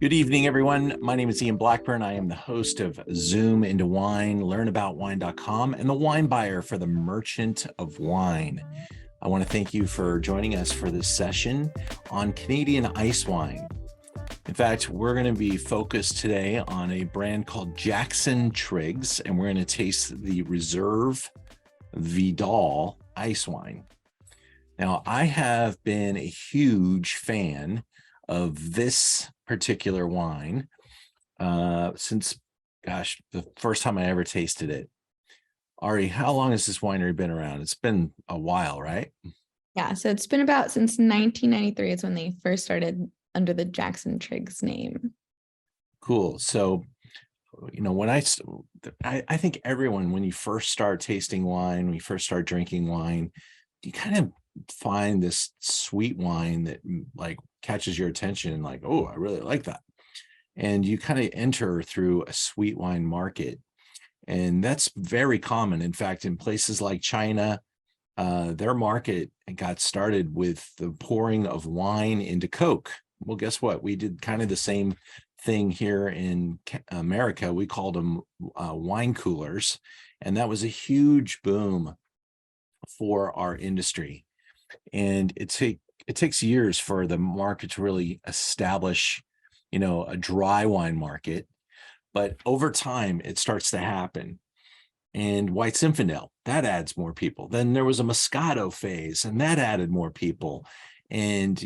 Good evening, everyone. My name is Ian Blackburn. I am the host of Zoom into Wine, learnaboutwine.com, and the wine buyer for the Merchant of Wine. I want to thank you for joining us for this session on Canadian ice wine. In fact, we're going to be focused today on a brand called Jackson Triggs, and we're going to taste the Reserve Vidal ice wine. Now, I have been a huge fan of this particular wine since, the first time I ever tasted it. Ari, how long has this winery been around? It's been a while, right? Yeah, so it's been about since 1993 is when they first started under the Jackson Triggs name. Cool. So, when I think everyone, when you first start tasting wine, when you first start drinking wine, you kind of find this sweet wine that like catches your attention, like, oh, I really like that. And you kind of enter through a sweet wine market. And that's very common. In fact, in places like China, their market got started with the pouring of wine into Coke. Well, guess what? We did kind of the same thing here in America. We called them wine coolers. And that was a huge boom for our industry. And it takes years for the market to really establish, a dry wine market. But over time, it starts to happen. And White Zinfandel, that adds more people. Then there was a Moscato phase, and that added more people. And,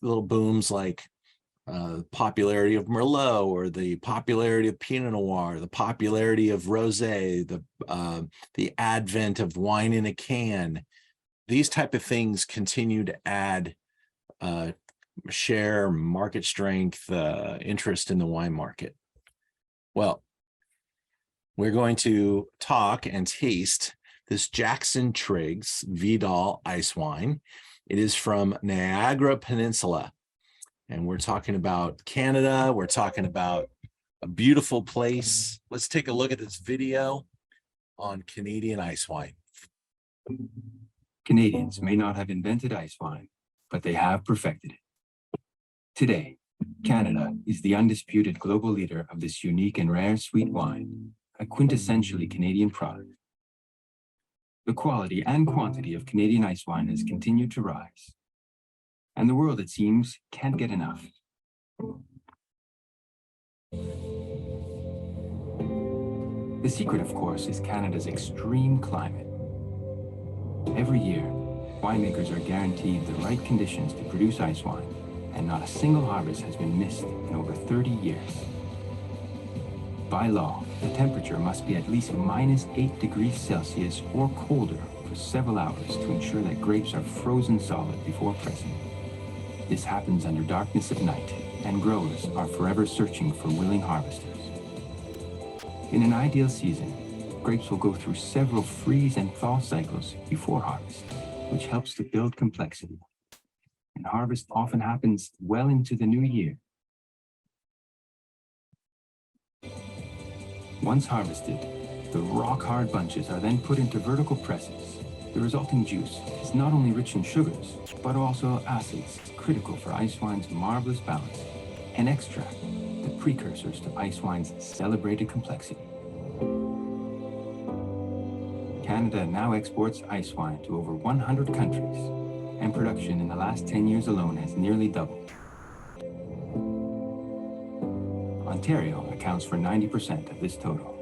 little booms like popularity of Merlot, or the popularity of Pinot Noir, the popularity of Rosé, the advent of wine in a can. These type of things continue to add share, market strength, interest in the wine market. Well, we're going to talk and taste this Jackson Triggs Vidal ice wine. It is from Niagara Peninsula, and we're talking about Canada. We're talking about a beautiful place. Let's take a look at this video on Canadian ice wine. Canadians may not have invented ice wine, but they have perfected it. Today, Canada is the undisputed global leader of this unique and rare sweet wine, a quintessentially Canadian product. The quality and quantity of Canadian ice wine has continued to rise, and the world, it seems, can't get enough. The secret, of course, is Canada's extreme climate. Every year, winemakers are guaranteed the right conditions to produce ice wine, and not a single harvest has been missed in over 30 years. By law, the temperature must be at least -8 degrees Celsius or colder for several hours to ensure that grapes are frozen solid before pressing. This happens under darkness of night, and growers are forever searching for willing harvesters. In an ideal season, grapes will go through several freeze and thaw cycles before harvest, which helps to build complexity. And harvest often happens well into the new year. Once harvested, the rock-hard bunches are then put into vertical presses. The resulting juice is not only rich in sugars, but also acids critical for ice wine's marvelous balance, and extract, the precursors to ice wine's celebrated complexity. Canada now exports ice wine to over 100 countries, and production in the last 10 years alone has nearly doubled. Ontario accounts for 90% of this total.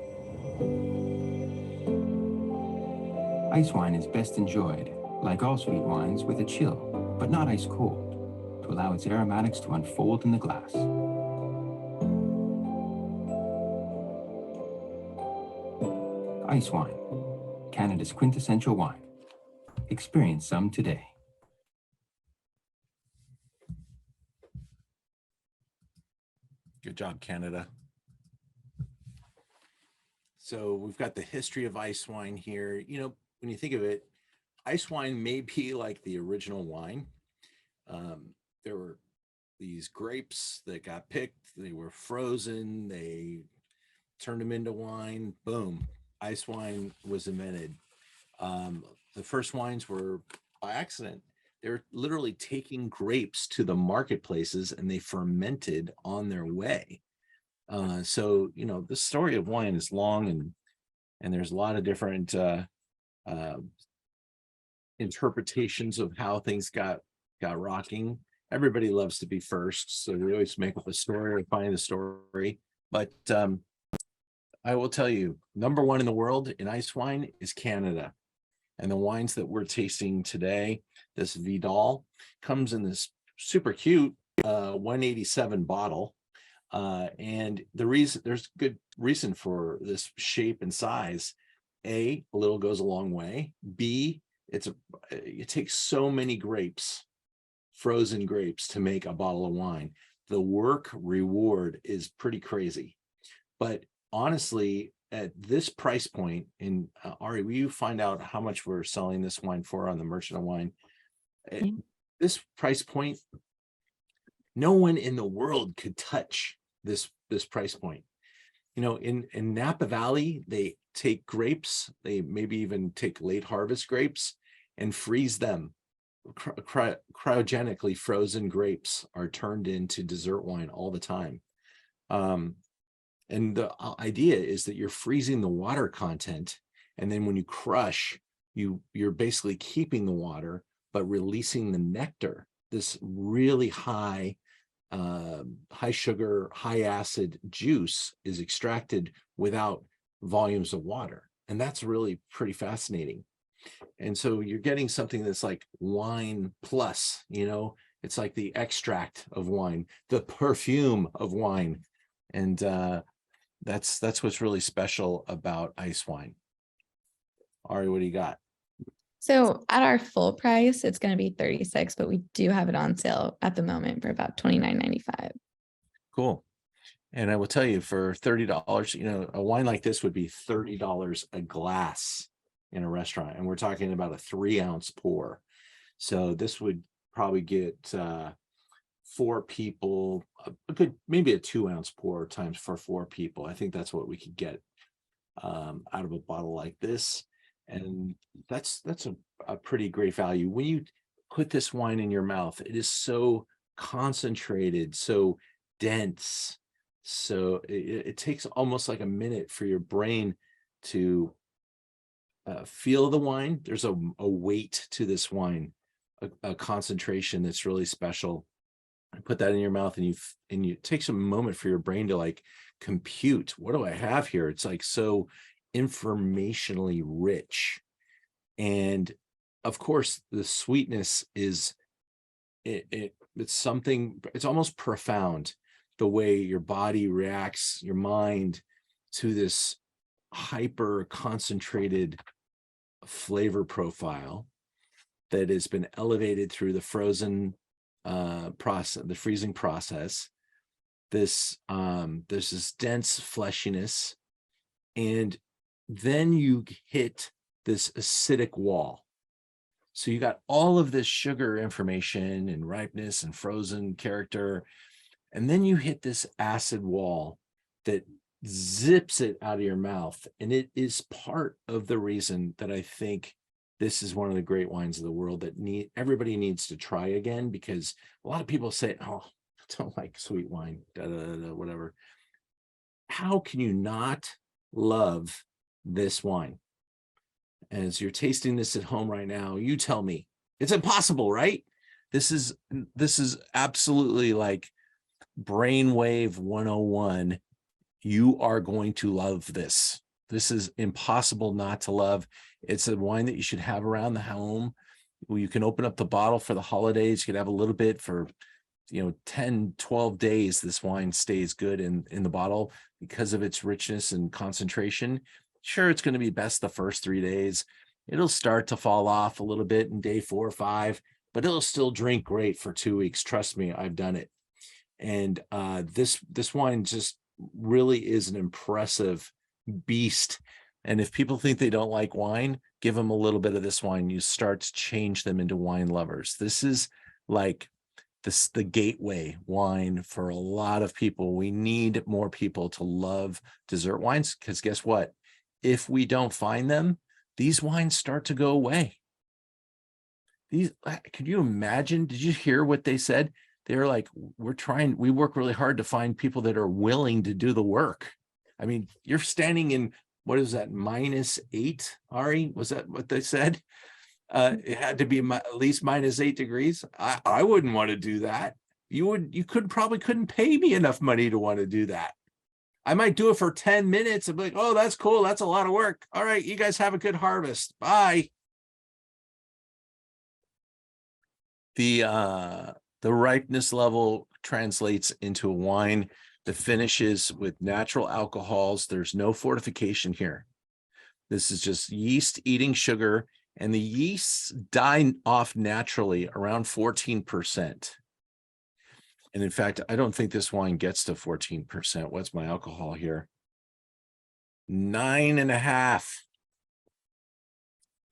Ice wine is best enjoyed, like all sweet wines, with a chill, but not ice cold, to allow its aromatics to unfold in the glass. Ice wine, Canada's quintessential wine. Experience some today. Good job, Canada. So we've got the history of ice wine here. When you think of it, ice wine may be like the original wine. There were these grapes that got picked, they were frozen, they turned them into wine, boom, ice wine was invented. The first wines were by accident. they're literally taking grapes to the marketplaces and they fermented on their way. So, you know, the story of wine is long, and there's a lot of different uh, interpretations of how things got rocking. Everybody loves to be first, so we always make up a story or find a story. But I will tell you, number one in the world in ice wine is Canada. And the wines that we're tasting today, this Vidal, comes in this super cute 187 bottle. And the reason, there's good reason for this shape and size. A little goes a long way. B, it takes so many grapes, frozen grapes, to make a bottle of wine. The work reward is pretty crazy. But honestly, at this price point, in Ari, will you find out how much we're selling this wine for on the Merchant of Wine? At this price point, no one in the world could touch this price point. You know, in Napa Valley, they take grapes, they maybe even take late harvest grapes and freeze them. Cryogenically frozen grapes are turned into dessert wine all the time. And the idea is that you're freezing the water content, and then when you crush, you're basically keeping the water but releasing the nectar. This really high sugar, high acid juice is extracted without volumes of water, and that's really pretty fascinating. And so you're getting something that's like wine plus, you know, it's like the extract of wine, the perfume of wine. And that's what's really special about ice wine. Ari, what do you got? So at our full price, it's going to be 36, but we do have it on sale at the moment for about $29.95. Cool. And I will tell you, for $30, you know, a wine like this would be $30 a glass in a restaurant. And we're talking about a 3-ounce pour. So this would probably get 4 people, a good, maybe a 2-ounce pour times for 4 people. I think that's what we could get out of a bottle like this. And that's a pretty great value. When you put this wine in your mouth, it is so concentrated, so dense. So it takes almost like a minute for your brain to feel the wine. There's a weight to this wine, a concentration that's really special. Put that in your mouth, and it takes a moment for your brain to like compute, what do I have here? It's like so informationally rich. And of course the sweetness is it's something, it's almost profound, the way your body reacts, your mind, to this hyper concentrated flavor profile that has been elevated through the frozen process, the freezing process. There's this dense fleshiness, and then you hit this acidic wall. So you got all of this sugar information and ripeness and frozen character, and then you hit this acid wall that zips it out of your mouth. And it is part of the reason that I think this is one of the great wines of the world that everybody needs to try again, because a lot of people say, oh, I don't like sweet wine, whatever. How can you not love this wine? As you're tasting this at home right now, you tell me. It's impossible, right? This is absolutely like brainwave 101. You are going to love this. This is impossible not to love. It's a wine that you should have around the home. You can open up the bottle for the holidays. You could have a little bit for, 10, 12 days. This wine stays good in the bottle because of its richness and concentration. Sure, it's going to be best the first 3 days. It'll start to fall off a little bit in day 4 or 5, but it'll still drink great for 2 weeks. Trust me, I've done it. And this wine just really is an impressive beast. And if people think they don't like wine, give them a little bit of this wine. You start to change them into wine lovers. This is like the gateway wine for a lot of people. We need more people to love dessert wines, because guess what? If we don't find them, these wines start to go away. Could you imagine? Did you hear what they said? They're like, we work really hard to find people that are willing to do the work. I mean, you're standing in, what is that, -8, Ari? Was that what they said? It had to be at least -8 degrees. I wouldn't want to do that. You probably couldn't pay me enough money to want to do that. I might do it for 10 minutes and be like, oh, that's cool. That's a lot of work. All right, you guys have a good harvest. Bye. The ripeness level translates into a wine that finishes with natural alcohols. There's no fortification here. This is just yeast eating sugar, and the yeasts die off naturally around 14%. And in fact, I don't think this wine gets to 14%. What's my alcohol here? 9.5.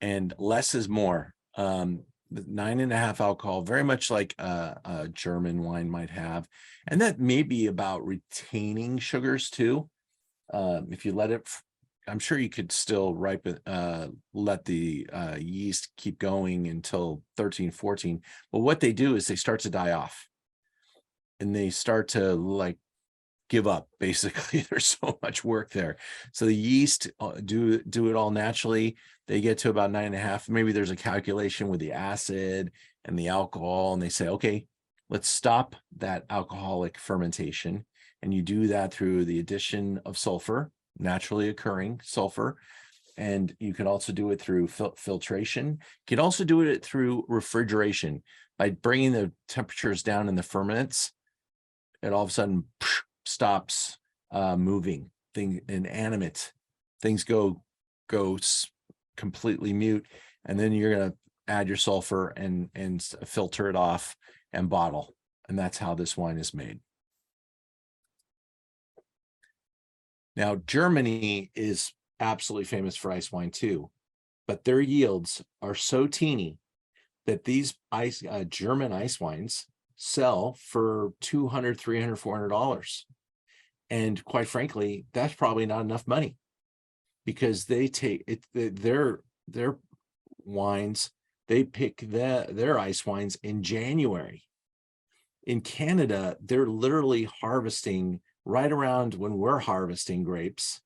And less is more. 9.5 alcohol, very much like a German wine might have. And that may be about retaining sugars too. If you let it, I'm sure you could still ripen, let the yeast keep going until 13, 14. But what they do is they start to die off. And they start to like give up, basically. There's so much work there. So the yeast do it all naturally. They get to about 9.5. Maybe there's a calculation with the acid and the alcohol, and they say, okay, let's stop that alcoholic fermentation. And you do that through the addition of sulfur, naturally occurring sulfur. And you can also do it through filtration. You can also do it through refrigeration by bringing the temperatures down in the ferments. It all of a sudden stops moving, inanimate things go completely mute, and then you're going to add your sulfur and filter it off and bottle, and that's how this wine is made. Now, Germany is absolutely famous for ice wine too, but their yields are so teeny that these German ice wines sell for $200, $300, $400. And quite frankly, that's probably not enough money, because they take it, their wines, they pick their ice wines in January. In Canada, they're literally harvesting right around when we're harvesting grapes,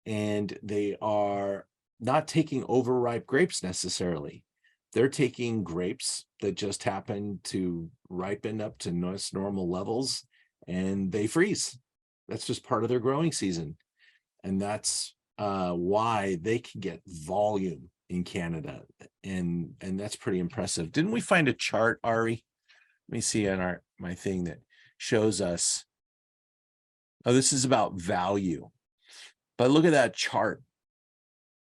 and they are not taking overripe grapes necessarily. They're taking grapes that just happen to ripen up to normal levels, and they freeze. That's just part of their growing season. And that's why they can get volume in Canada. And that's pretty impressive. Didn't we find a chart, Ari? Let me see on my thing that shows us. Oh, this is about value. But look at that chart.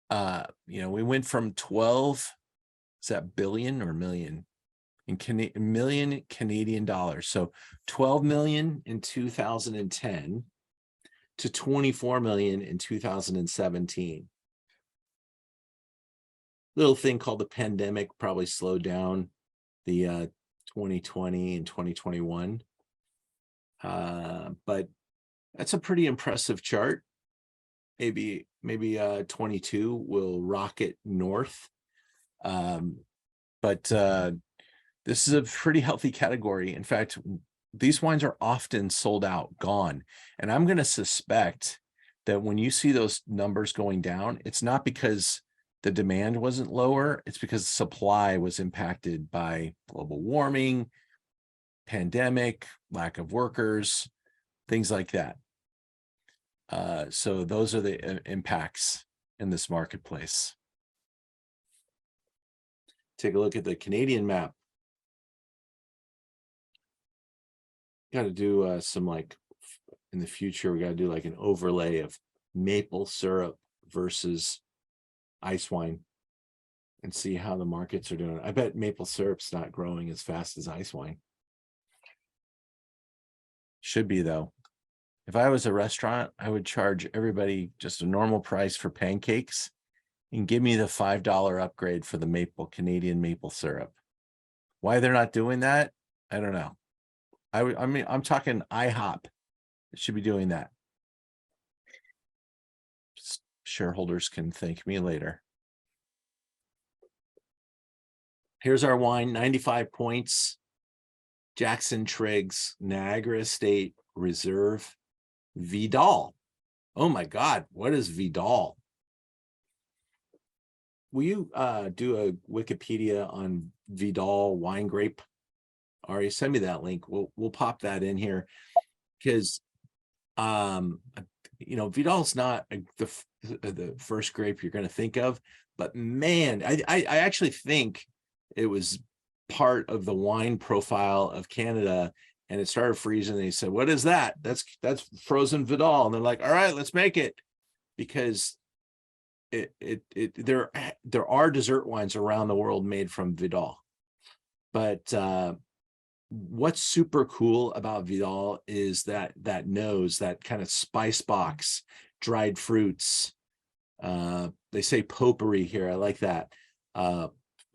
We went from 12, is that billion or million? In million Canadian dollars. So 12 million in 2010 to 24 million in 2017. Little thing called the pandemic probably slowed down the 2020 and 2021. But that's a pretty impressive chart. Maybe 22 will rocket north. But this is a pretty healthy category. In fact, these wines are often sold out, gone. And I'm going to suspect that when you see those numbers going down, it's not because the demand wasn't lower. It's because supply was impacted by global warming, pandemic, lack of workers, things like that. So those are the impacts in this marketplace. Take a look at the Canadian map. Got to do some, like, in the future, we got to do like an overlay of maple syrup versus ice wine and see how the markets are doing. I bet maple syrup's not growing as fast as ice wine. Should be, though. If I was a restaurant, I would charge everybody just a normal price for pancakes and give me the $5 upgrade for the Canadian maple syrup. Why they're not doing that, I don't know. I mean, I'm talking IHOP. It should be doing that. Shareholders can thank me later. Here's our wine, 95 points. Jackson Triggs, Niagara State Reserve, Vidal. Oh my God, what is Vidal? Will you do a Wikipedia on Vidal wine grape? Ari, send me that link. We'll pop that in here because Vidal's not the first grape you're going to think of, but man, I actually think it was part of the wine profile of Canada, and it started freezing. They said, "What is that?" That's frozen Vidal, and they're like, "All right, let's make it," because there are dessert wines around the world made from Vidal, but what's super cool about Vidal is that nose, that kind of spice box, dried fruits. They say potpourri here. I like that.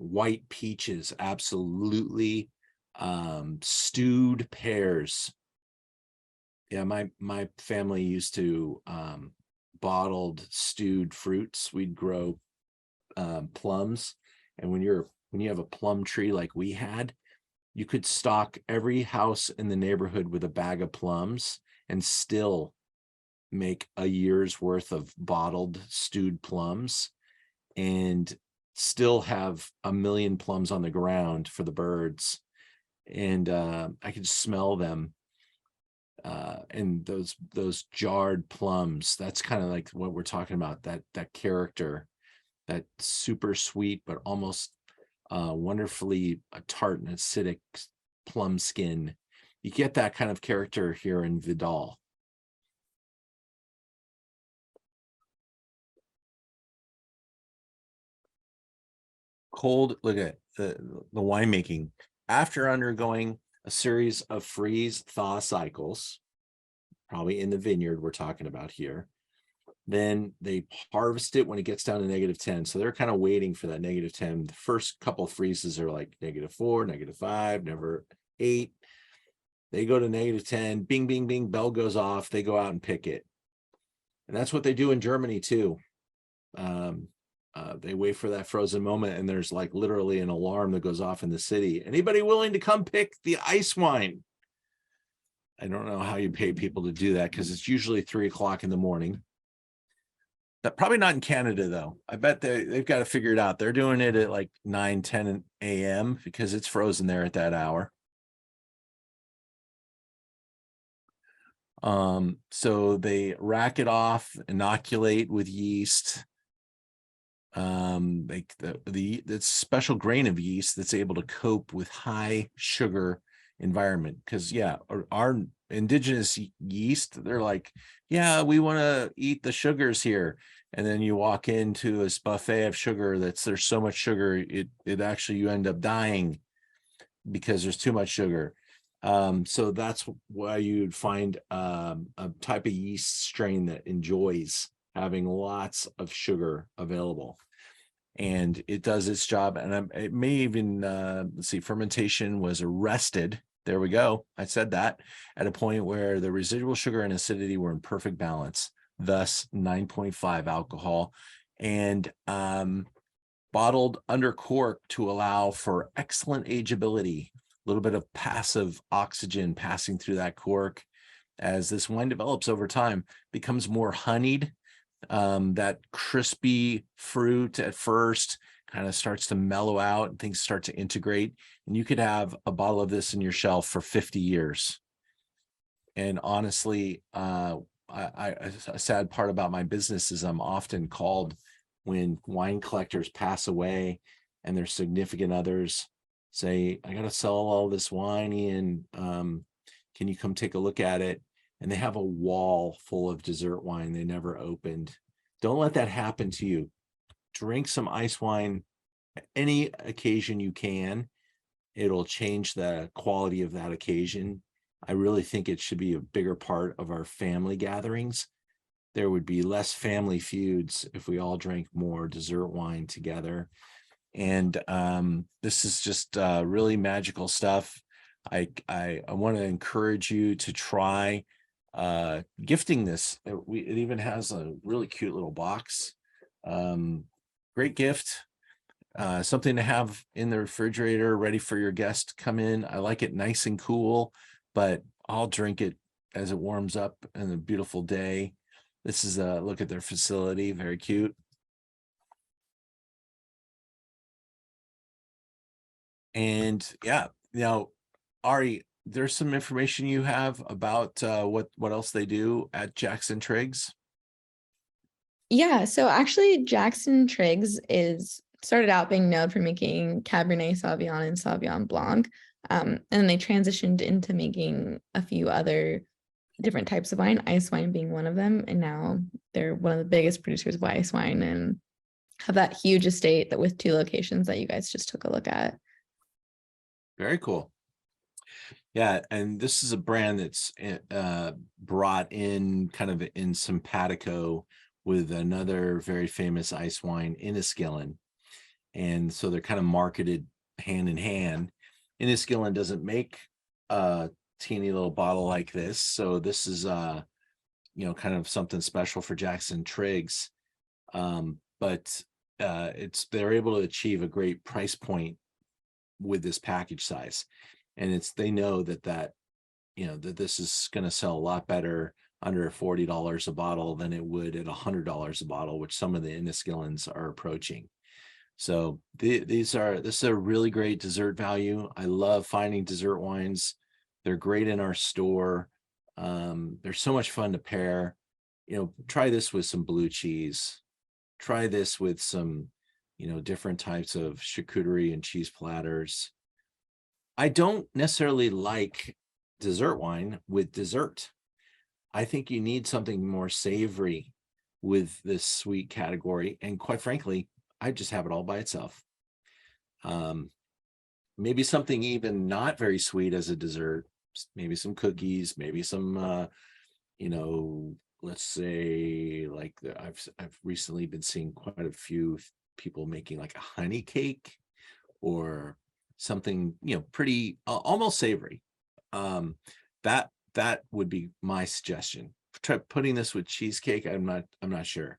White peaches, absolutely. Stewed pears. Yeah, my family used to bottled stewed fruits. We'd grow plums, and when you have a plum tree like we had, you could stock every house in the neighborhood with a bag of plums and still make a year's worth of bottled stewed plums and still have a million plums on the ground for the birds. And I could smell them. And those jarred plums, that's kind of like what we're talking about, that character, that super sweet, but almost wonderfully tart and acidic plum skin. You get that kind of character here in Vidal. Cold, look at the winemaking. After undergoing a series of freeze thaw cycles, probably in the vineyard we're talking about here, then they harvest it when it gets down to -10. So they're kind of waiting for that -10. The first couple of freezes are like -4, -5, never 8. They go to -10, bing, bing, bing, bell goes off. They go out and pick it. And that's what they do in Germany too. They wait for that frozen moment, and there's like literally an alarm that goes off in the city. Anybody willing to come pick the ice wine? I don't know how you pay people to do that because it's usually 3 o'clock in the morning. Probably not in Canada though. I bet they've got to figure it out. They're doing it at like 9-10 a.m. because it's frozen there at that hour. So they rack it off, inoculate with yeast. Like the special grain of yeast that's able to cope with high sugar environment. Because our indigenous yeast, they're like, yeah, we want to eat the sugars here. And then you walk into a buffet of sugar there's so much sugar, it actually, you end up dying because there's too much sugar. So that's why you'd find a type of yeast strain that enjoys having lots of sugar available, and it does its job. And it may even let's see, fermentation was arrested. There we go. I said that at a point where the residual sugar and acidity were in perfect balance, thus 9.5 alcohol, and bottled under cork to allow for excellent ageability. A little bit of passive oxygen passing through that cork as this wine develops over time, becomes more honeyed. That crispy fruit at first kind of starts to mellow out and things start to integrate. And you could have a bottle of this in your shelf for 50 years. And honestly, a sad part about my business is I'm often called when wine collectors pass away and their significant others say, I got to sell all this wine, Ian. Can you come take a look at it? And they have a wall full of dessert wine they never opened. Don't let that happen to you. Drink some ice wine any occasion you can. It'll change the quality of that occasion. I really think it should be a bigger part of our family gatherings. There would be less family feuds if we all drank more dessert wine together. And this is just really magical stuff. I want to encourage you to try gifting this. It even has a really cute little box. Great gift. something to have in the refrigerator ready for your guest to come in. I like it nice and cool, but I'll drink it as it warms up in a beautiful day. This is a look at their facility, very cute. And yeah, now, Ari, there's some information you have about what else they do at Jackson Triggs. Yeah, so actually Jackson Triggs is started out being known for making Cabernet Sauvignon and Sauvignon Blanc. And then they transitioned into making a few other different types of wine, ice wine being one of them. And now they're one of the biggest producers of ice wine and have that huge estate that with 2 locations that you guys just took a look at. Very cool. Yeah, and this is a brand that's brought in kind of in simpatico with another very famous ice wine, Inniskillen. And so they're kind of marketed hand in hand. Inniskillen doesn't make a teeny little bottle like this. So this is, kind of something special for Jackson Triggs. But they're able to achieve a great price point with this package size. And they know that that this is going to sell a lot better under $40 a bottle than it would at $100 a bottle, which some of the Inniskillens are approaching. So this is a really great dessert value. I love finding dessert wines. They're great in our store. They're so much fun to pair. Try this with some blue cheese. Try this with some, different types of charcuterie and cheese platters. I don't necessarily like dessert wine with dessert. I think you need something more savory with this sweet category. And quite frankly, I just have it all by itself. Maybe something even not very sweet as a dessert, maybe some cookies, maybe some, let's say like I've recently been seeing quite a few people making like a honey cake or something, pretty almost savory. That would be my suggestion. Try putting this with cheesecake. I'm not sure.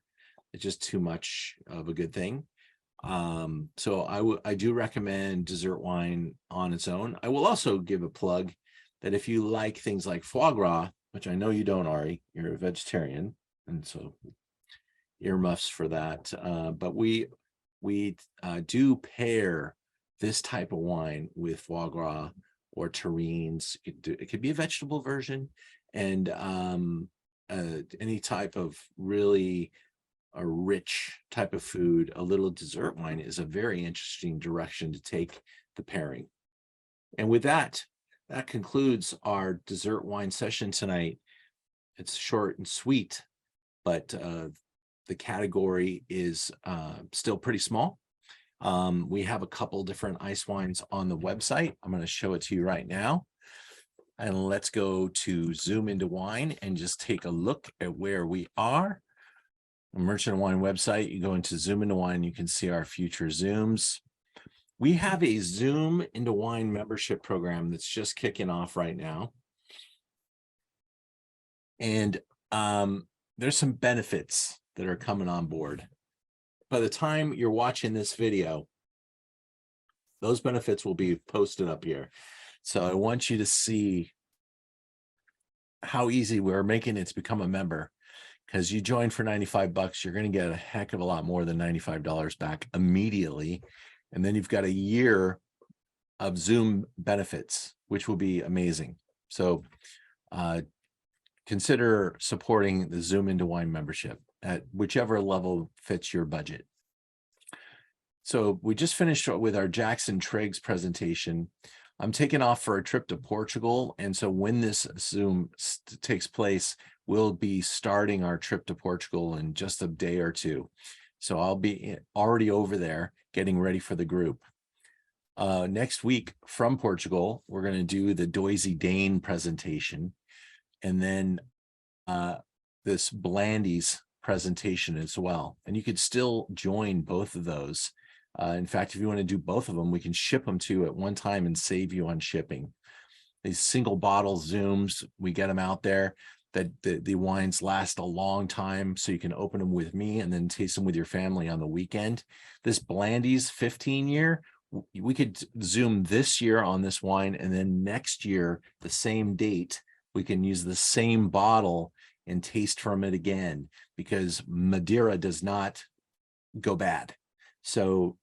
It's just too much of a good thing. So I do recommend dessert wine on its own. I will also give a plug that if you like things like foie gras, which I know you don't, Ari, you're a vegetarian, and so earmuffs for that. But we do pair this type of wine with foie gras or terrines. It could be a vegetable version, and any type of really a rich type of food. A little dessert wine is a very interesting direction to take the pairing. And with that concludes our dessert wine session tonight. It's short and sweet, but the category is still pretty small. We have a couple different ice wines on the website. I'm going to show it to you right now. And let's go to Zoom into Wine and just take a look at where we are. Merchant Wine website, you go into Zoom into Wine, you can see our future Zooms. We have a Zoom into Wine membership program that's just kicking off right now. And there's some benefits that are coming on board. By the time you're watching this video, those benefits will be posted up here. So I want you to see how easy we're making it to become a member. Because you join for $95, you're going to get a heck of a lot more than $95 back immediately. And then you've got a year of Zoom benefits, which will be amazing. So consider supporting the Zoom into Wine membership at whichever level fits your budget. So we just finished with our Jackson Triggs presentation. I'm taking off for a trip to Portugal. And so when this Zoom takes place, we'll be starting our trip to Portugal in just a day or two. So I'll be already over there getting ready for the group. Next week from Portugal, we're going to do the Doisy Dane presentation. And then this Blandy's presentation as well. And you could still join both of those. In fact, if you want to do both of them, we can ship them to you at one time and save you on shipping. These single bottle Zooms, we get them out there. that the wines last a long time, so you can open them with me and then taste them with your family on the weekend. This Blandy's 15-year, we could zoom this year on this wine, and then next year, the same date, we can use the same bottle and taste from it again, because Madeira does not go bad. So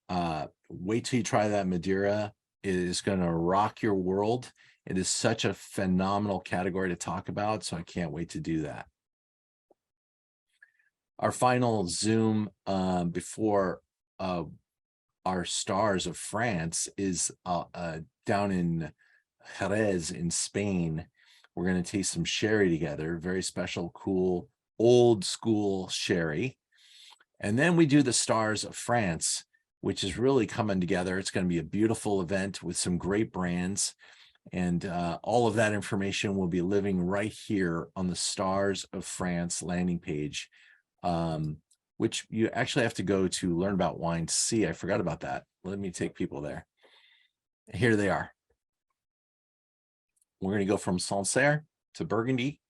wait till you try that Madeira. It is going to rock your world. It is such a phenomenal category to talk about, so I can't wait to do that. Our final Zoom before our stars of France is down in Jerez in Spain. We're going to taste some sherry together, very special, cool, old school sherry. And then we do the stars of France, which is really coming together. It's going to be a beautiful event with some great brands. And all of that information will be living right here on the Stars of France landing page, which you actually have to go to learn about wine to see. I forgot about that. Let me take people there. Here they are. We're going to go from Sancerre to Burgundy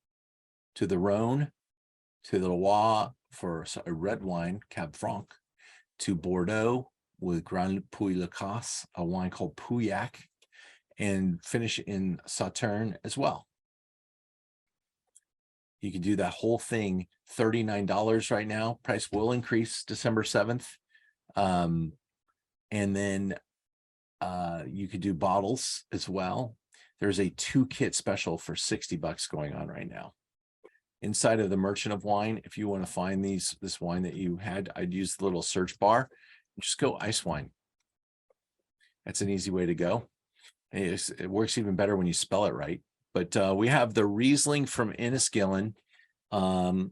to the Rhone to the Loire for a red wine, Cab Franc, to Bordeaux with Grand Puy-Lacasse, a wine called Pauillac, and finish in Sauternes as well. You can do that whole thing, $39 right now. Price will increase December 7th. And then you could do bottles as well. There's a 2-kit special for $60 going on right now. Inside of the Merchant of Wine, if you want to find this wine that you had, I'd use the little search bar. Just go ice wine. That's an easy way to go. It works even better when you spell it right. But we have the Riesling from Enniskillen, and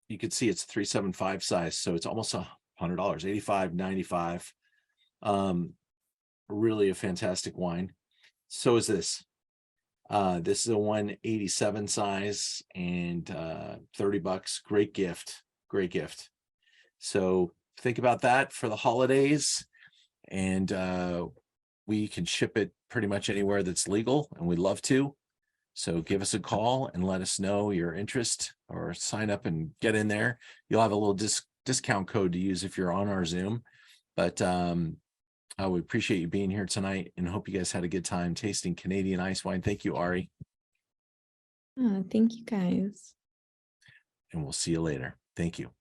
you can see it's 375 size, so it's almost $100, $85, $95. Really a fantastic wine. So is this. This is a 187 size and $30. Great gift. Great gift. So think about that for the holidays. And we can ship it pretty much anywhere that's legal, and we'd love to. So give us a call and let us know your interest, or sign up and get in there. You'll have a little discount code to use if you're on our Zoom. But I would appreciate you being here tonight, and hope you guys had a good time tasting Canadian ice wine. Thank you, Ari. Thank you, guys. And we'll see you later. Thank you.